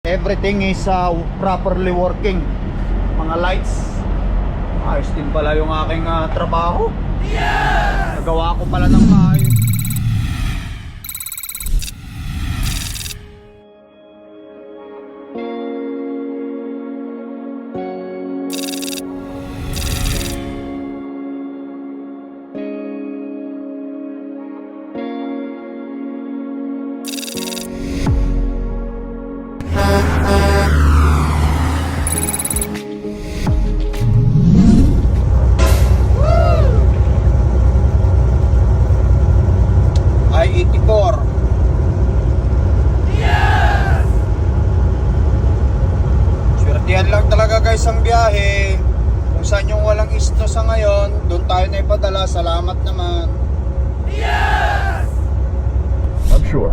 Everything is properly working. Mga lights. Ayos din pala yung aking trabaho. Yes! Nagawa ko pala ng maayos. Isang biyahe kung saan yung walang isto sa ngayon, doon tayo na ipadala. Salamat naman. Yes! I'm sure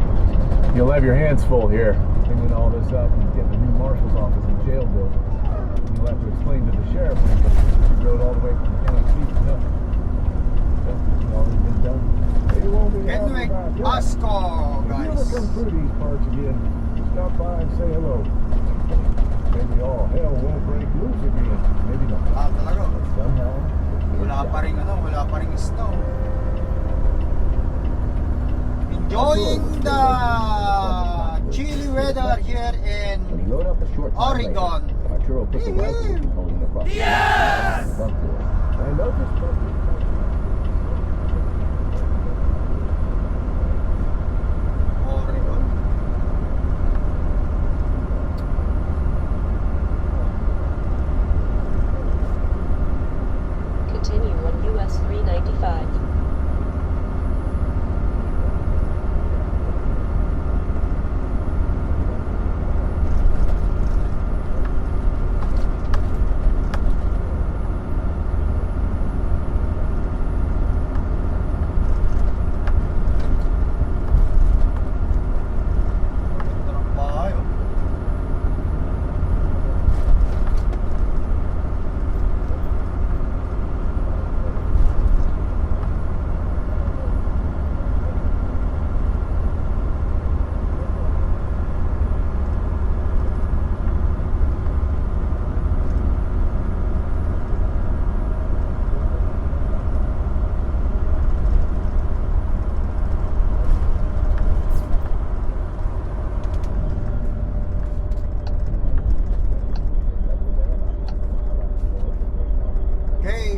you'll have your hands full here cleaning all this up and getting the new marshal's office and jail built. You'll have to explain to the sheriff when you rode all the way from the county seat to nothing. It's already been done. It won't be Kenwick, Pasco, guys. If you ever come through these parts again, stop by and say hello. Maybe all hell won't break loose again. Maybe not. Talaga. Somehow. Wala pa ring snow. Enjoying the chilly weather here in Oregon. Yes! Continue on US 395.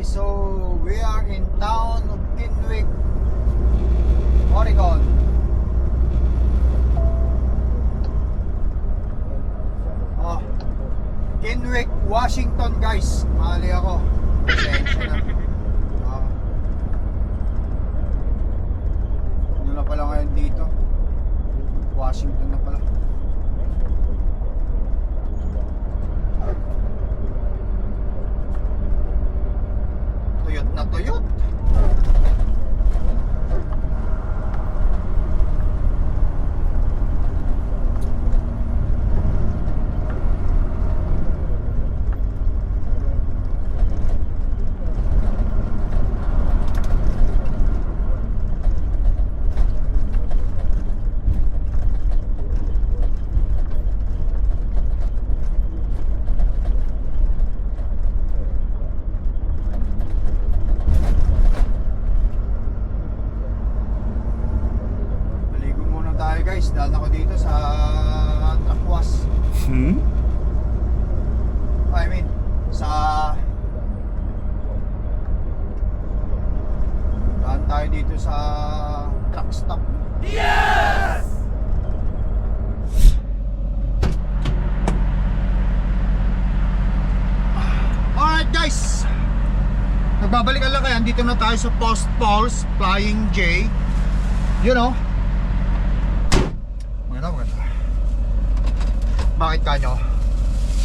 So we are in town of Kenwick, Oregon. Kenwick, Washington, guys. Mali ako. Pasensya na. Ano na pala ngayon dito? Washington na pala. Tuyot na tuyot. Guys, daan ako dito sa Takwas. I mean, sa daan tayo dito sa truck stop. Yes! Alright guys, nagbabalikan lang kayo. Dito na tayo sa Post Falls Flying J. You know, bakit kanyo?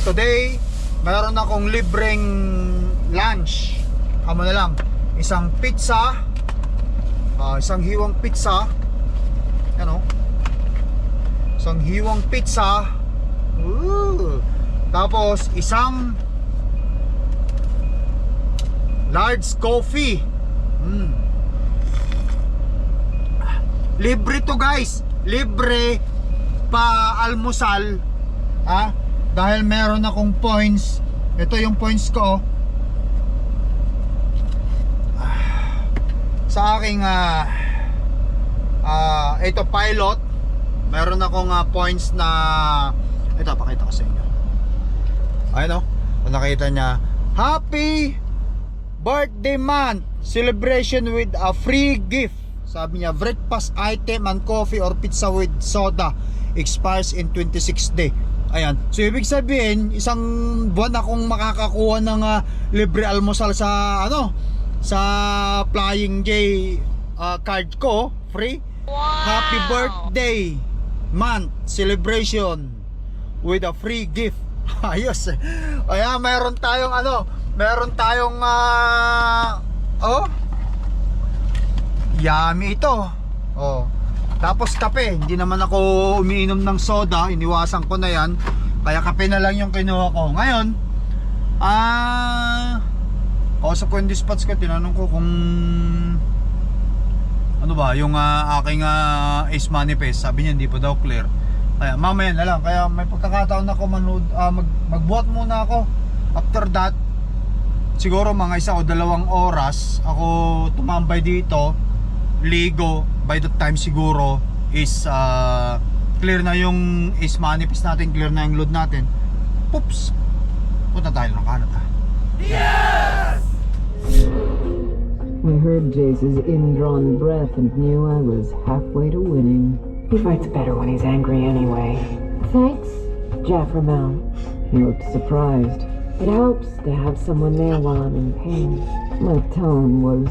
Today, mayroon akong libreng lunch. Kamo na lang, isang pizza, isang hiwang pizza. Ano? Isang hiwang pizza. Tapos isang large coffee. Libre to guys. Libre pa almusal dahil meron akong points. Ito yung points ko sa aking ito pilot. Meron akong points na ito, pakita ko sa inyo. Ayun, kung nakita nya, happy birthday month celebration with a free gift. Sabi niya, breakfast item and coffee or pizza with soda expires in 26 day. Ayan, so ibig sabihin isang buwan akong makakakuha ng libre almusal sa sa Flying J card ko, free. Wow. Happy birthday month celebration with a free gift. Ayos eh. Ayan, meron tayong yummy ito. Tapos kape, hindi naman ako umiinom ng soda, iniwasan ko na yan. Kaya kape na lang yung kinuha ko. Ngayon, kausap ko yung dispatch ko, tinanong ko kung ano ba, yung aking ace manifest. Sabi niya hindi pa daw clear. Kaya mamaya na lang, kaya may pagkakataon ako magbuhat muna ako. After that, siguro mga 1 o 2 oras ako tumambay dito, ligo. By the time siguro is clear na yung ace manifest natin, clear na yung load natin. Poops! Punta tayo ng Canada. Yes! I heard Jace's indrawn breath and knew I was halfway to winning. He fights better when he's angry anyway. Thanks, Jeff Ramel. He looked surprised. It helps to have someone there while I'm in pain. My tone was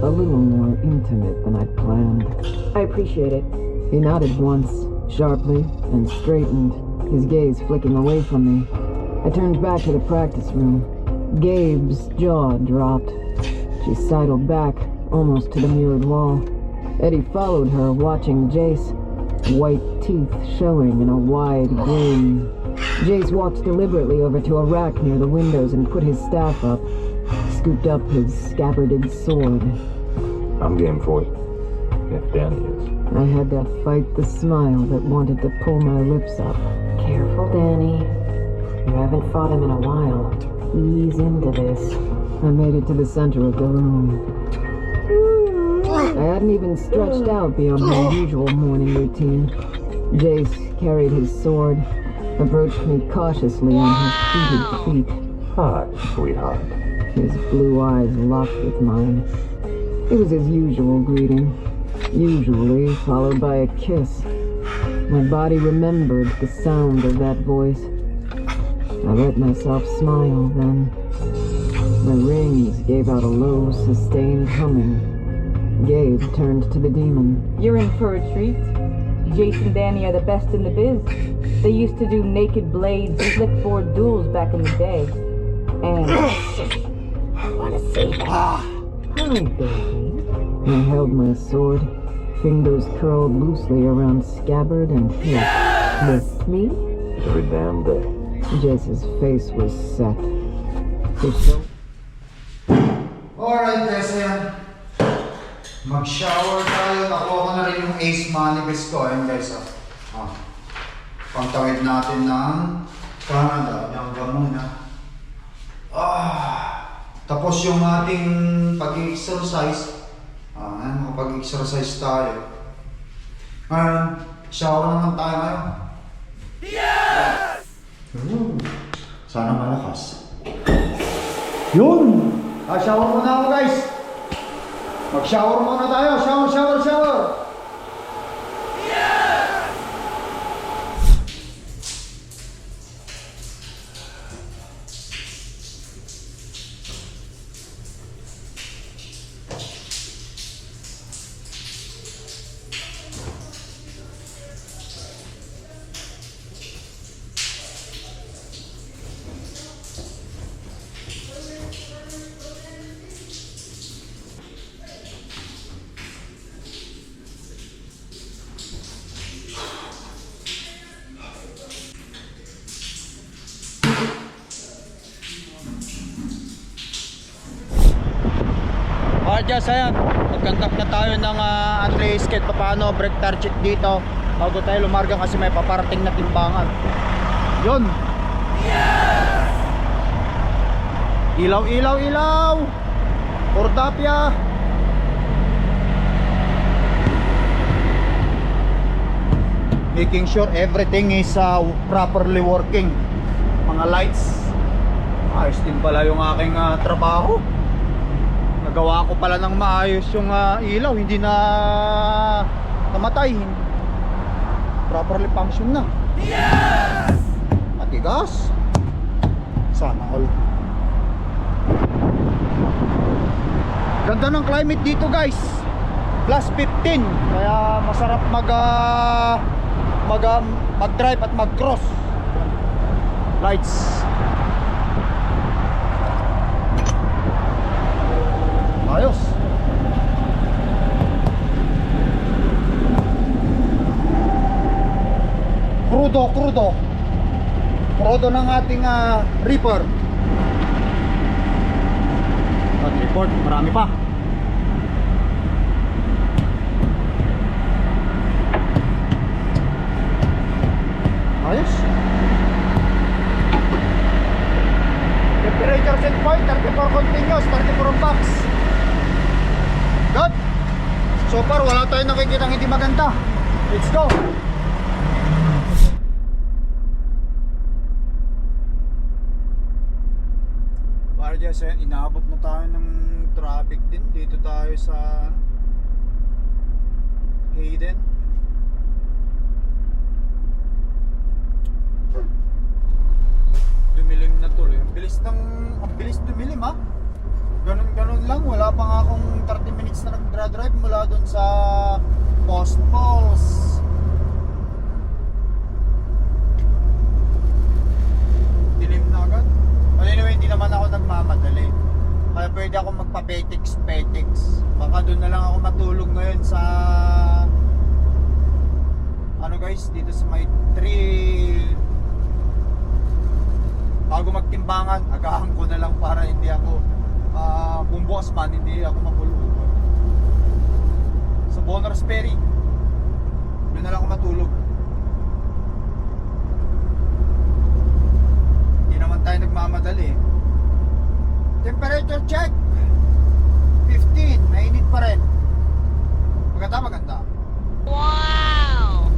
a little more intimate than I'd planned. I appreciate it. He nodded once, sharply, and straightened, his gaze flicking away from me. I turned back to the practice room. Gabe's jaw dropped. She sidled back, almost to the mirrored wall. Eddie followed her, watching Jace, white teeth showing in a wide grin. Jace walked deliberately over to a rack near the windows and put his staff up, scooped up his scabbarded sword. I'm game for it, if Danny is. I had to fight the smile that wanted to pull my lips up. Careful, Danny. You haven't fought him in a while. Ease into this. I made it to the center of the room. I hadn't even stretched out beyond my usual morning routine. Jace carried his sword, approached me cautiously on his heated feet. Hi, sweetheart. His blue eyes locked with mine. It was his usual greeting, usually followed by a kiss. My body remembered the sound of that voice. I let myself smile then. My rings gave out a low, sustained humming. Gabe turned to the demon. You're in for a treat. Jace and Danny are the best in the biz. They used to do naked blades, flickboard duels back in the day. And I want to say that. Hi, baby. I held my sword, fingers curled loosely around scabbard and hilt. Missed me? Every damn day. Jace's face was set. Alright guys, ayan. Mag-shower tayo. Nakuha ko na rin yung ace manifest ko. Ayan guys, pangtawid natin ng Canada. Hanggang muna. Tapos yung ating pag-exercise. Makapag-exercise tayo. Ngayon, shower naman tayo ngayon. Yes! Sana malakas. Yun! Shower muna ako guys. Mag-shower muna tayo. Shower. Just ayan, nagkantak na tayo ng anti skate paano brake tar check dito bago tayo lumarga kasi may paparating na timbangan. Yun. Ilaw, ilaw, ilaw. Cordapia. Making sure everything is properly working. Mga lights. Ayos din pala yung aking trabaho. Nagawa ko pala ng maayos yung ilaw. Hindi na namatay. Properly function na. Matigas. Sana all. Ganda ng climate dito guys. Plus 15. Kaya masarap mag-drive at mag-cross. Lights. Ayos. Crudo ng ating Reaper. At report, marami pa. Ayos. Temperature set point 34 continuous, 34 box. Good. So far wala tayong nakikita hindi maganda. Let's go. Para dyan, inaabot na tayo ng traffic din. Dito tayo sa Hayden. Dumilim na tuloy. Ang bilis dumilim ha. Ganun lang. Wala pa nga akong 30 minutes na nag-drive mula dun sa Post Falls. Dilim na agad. Anyway, hindi naman ako nagmamadali. Kaya pwede ako magpa-petix. Baka dun na lang ako matulog ngayon sa guys, dito sa may 3. Bago magtimbangan, agahan ko na lang para hindi ako bumbukas man, hindi ako mapulog. Sa Bonner's Ferry, doon na lang ako matulog. Hindi naman tayo nagmamadali. Temperature check 15, mainit pa rin. Maganda. Wow!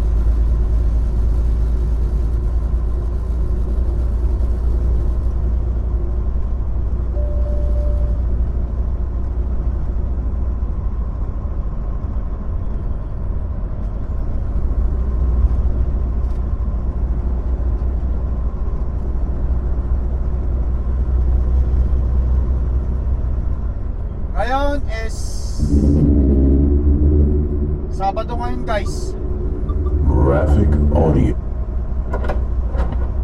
Ngayon is Sabado ngayon guys. Graphic audio.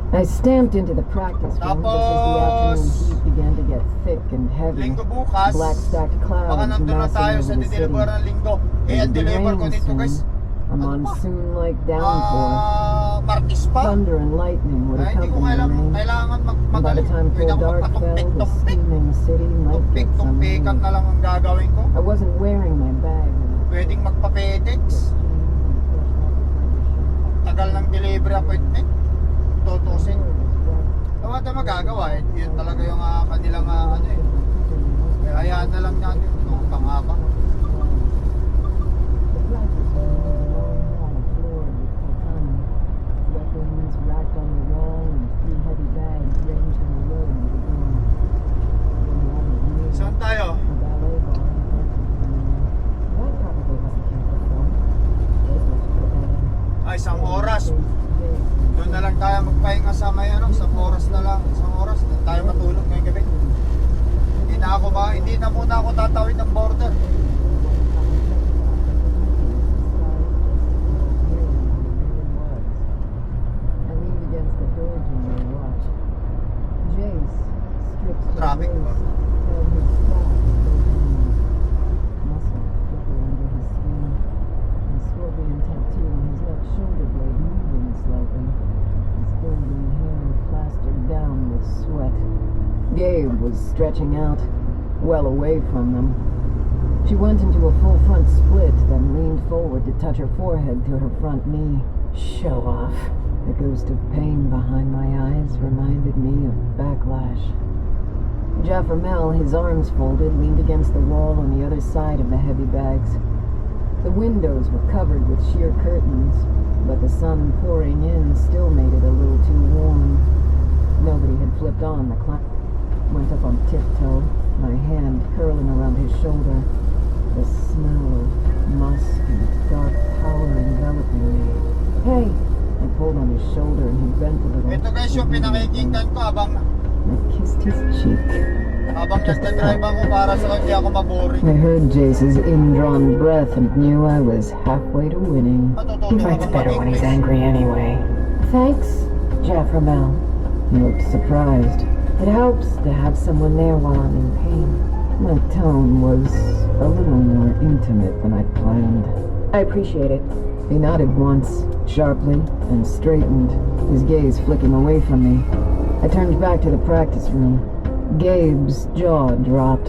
I stamped into the practice room just as the afternoon heat began to get thick and heavy. Linggo bukas, Black stacked baka clouds nandun na tayo massing sa over the city. deliver ng linggo. Eh, ang It'll be deliver ko raining nito guys, soon. A Ano pa? monsoon-like downpour. Martis pa. Thunder and lightning would Ay, hindi ko accompany the rain. kailangan And by the magaling. time Pwede full ako dark fell, the magpatumpik-tumpik. steaming city might get some Tumpik-tumpikan rain. na lang ang gagawin ko. I wasn't wearing my bag. Pwedeng magpa-FedEx. Tagal ng delivery appointment. Tutusin. Wala tayong magagawa eh. Yun talaga yung kanilang ano eh. Kaya hayaan na lang natin. Itong pangaba. The flat was on a long wall floored with tatami. Weapons racked on the wall and 3 heavy bags ranged in a row near the door. When the one was near, Saan tayo? the ballet bar in front of the room. That probably wasn't here before. They'd left it for Adam. Ay, isang oras. Doon na lang tayo magpahinga sa may isang oras na lang. Isang oras. Doon tayo matulog ngayong gabi. Hindi na muna ako tatawid ng border. Traffic ba? Gabe was stretching out, well away from them. She went into a full front split, then leaned forward to touch her forehead to her front knee. Show off. The ghost of pain behind my eyes reminded me of backlash. Jaffermel, his arms folded, leaned against the wall on the other side of the heavy bags. The windows were covered with sheer curtains, but the sun pouring in still made it a little too warm. Nobody had flipped on the clock. Went up on tiptoe, my hand curling around his shoulder. The smell of musk and dark power enveloping me. Hey! I pulled on his shoulder and he bent a little. Ito guys yung pinakikinggan ko habang I kissed his cheek. nagdadrive ako para sa hindi ako maboring. I heard Jace's indrawn breath and knew I was halfway to winning. He fights better when he's angry anyway. Thanks, Jaffermel. He looked surprised. It helps to have someone there while I'm in pain. My tone was a little more intimate than I'd planned. I appreciate it. He nodded once, sharply, and straightened, his gaze flicking away from me. I turned back to the practice room. Gabe's jaw dropped.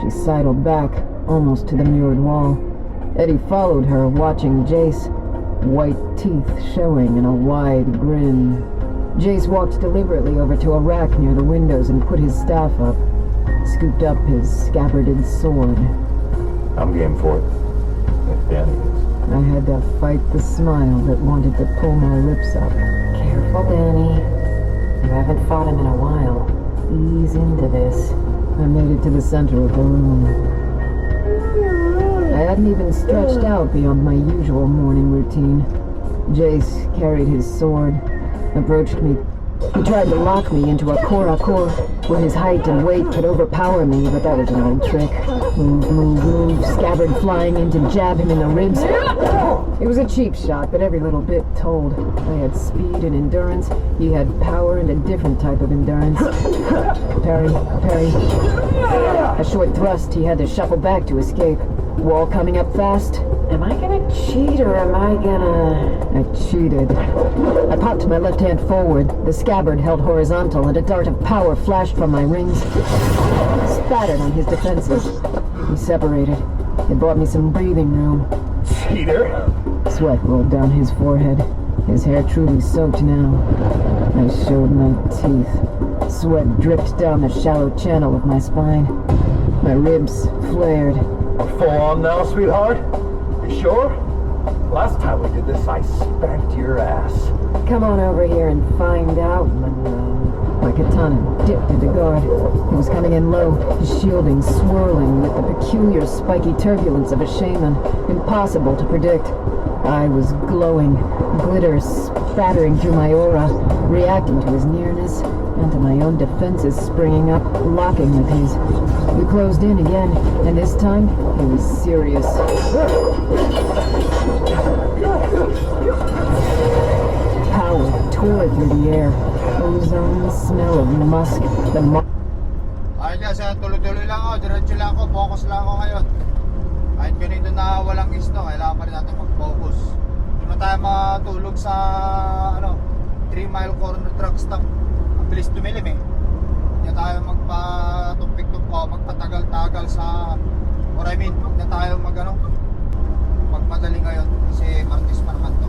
She sidled back, almost to the mirrored wall. Eddie followed her, watching Jace, white teeth showing in a wide grin. Jace walked deliberately over to a rack near the windows and put his staff up, scooped up his scabbarded sword. I'm game for it. If Danny is. I had to fight the smile that wanted to pull my lips up. Careful, Danny. You haven't fought him in a while. Ease into this. I made it to the center of the room. I hadn't even stretched out beyond my usual morning routine. Jace carried his sword, approached me. He tried to lock me into a core where his height and weight could overpower me, but that was an old trick. Move, scabbard flying in to jab him in the ribs. It was a cheap shot, but every little bit told. I had speed and endurance. He had power and a different type of endurance. Parry. A short thrust, he had to shuffle back to escape. Wall coming up fast. Am I gonna cheat or am I gonna... I cheated. I popped my left hand forward. The scabbard held horizontal and a dart of power flashed from my rings. Spattered on his defenses. We separated. It bought me some breathing room. Cheater! Sweat rolled down his forehead. His hair truly soaked now. I showed my teeth. Sweat dripped down the shallow channel of my spine. My ribs flared. Full on now, sweetheart? You sure? Last time we did this, I spanked your ass. Come on over here and find out, Monroe. My katana dipped into guard. He was coming in low, his shielding swirling with the peculiar spiky turbulence of a shaman, impossible to predict. I was glowing, glitter spattering through my aura, reacting to his nearness and to my own defenses springing up, locking with his. We closed in again, and this time, he was serious. Power tore through the air. Ozone, smell of musk, the Ay guys, tuloy-tuloy lang ako, diretso lang ako, focus lang ako ngayon. Kahit ganito na walang isto, kailangan pa rin natin mag-focus. Hindi na tayo matulog sa 3 mile corner truck stop. Ang bilis tumilim eh. Hindi na tayo magpatumpik-tumpo, magpatagal-tagal sa, or I mean, huwag na tayo magmadali ngayon kasi Martes pa naman to.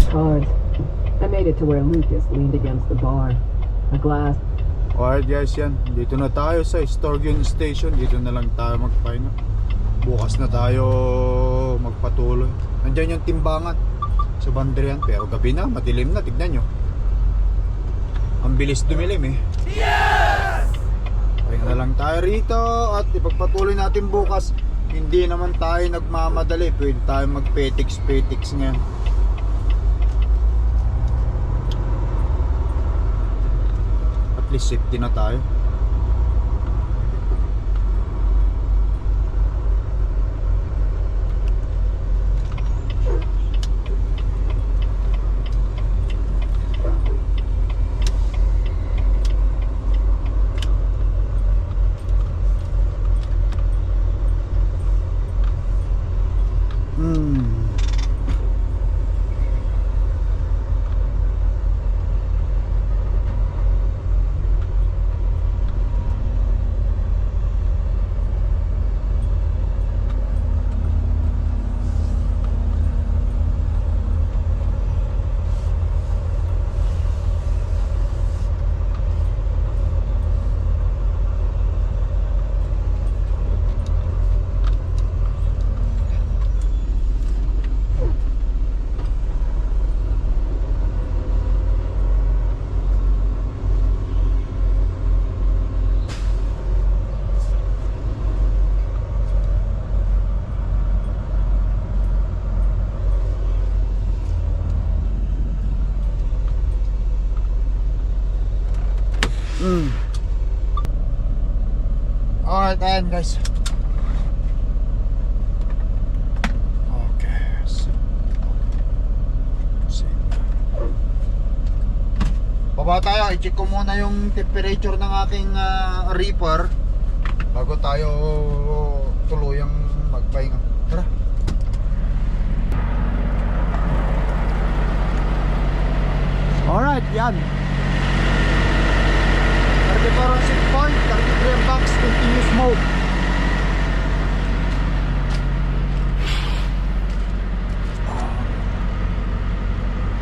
hard. I made it to where Lucas leaned against the bar. A glass. Alright guys, yan. Dito na tayo sa Sturgeon Station. Dito na lang tayo magpahinga. Bukas na tayo magpatuloy. Nandyan yung timbangan sa Bandrian. Pero gabi na, madilim na. Tignan nyo. Ang bilis dumilim eh. Yes! Pahinga na lang tayo rito. At ipagpatuloy natin bukas. Hindi naman tayo nagmamadali. Pwede tayo mag-petix ngayon. At least safety na tayo. Alright, ayan guys. Okay. Baba tayo, i-check ko muna yung temperature ng aking reaper bago tayo tuluyang magpahinga. Tara. Alright, yan. 34 set point, 33 box, continuous mode.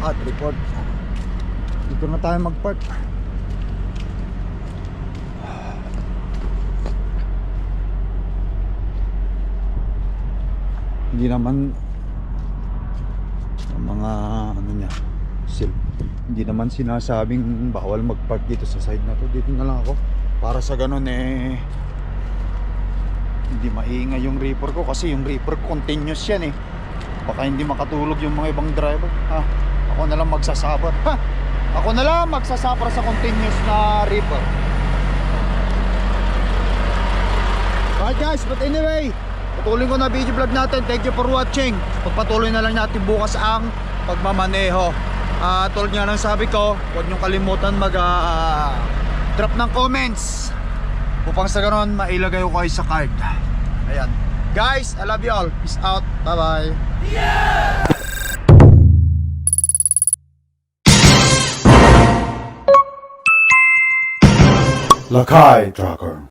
At report. Dito na tayo mag-park. Hindi naman ang mga ano niya, hindi naman sinasabing bawal mag-park dito sa side na to. Dito na lang ako para sa ganun hindi maingay yung reaper ko, kasi yung reaper continuous yan baka hindi makatulog yung mga ibang driver. Ako na lang magsasuffer. Ako na lang magsasuffer sa continuous na reaper. Alright guys, but anyway, patuloy ko na video vlog natin. Thank you for watching. Pagpatuloy na lang natin bukas ang pagmamaneho. Tulad nga ng sabi ko, huwag nyo kalimutan drop ng comments upang sa ganon mailagay ko kayo sa card. Ayan guys, I love you all. Peace out, bye bye. Lakay Tracker.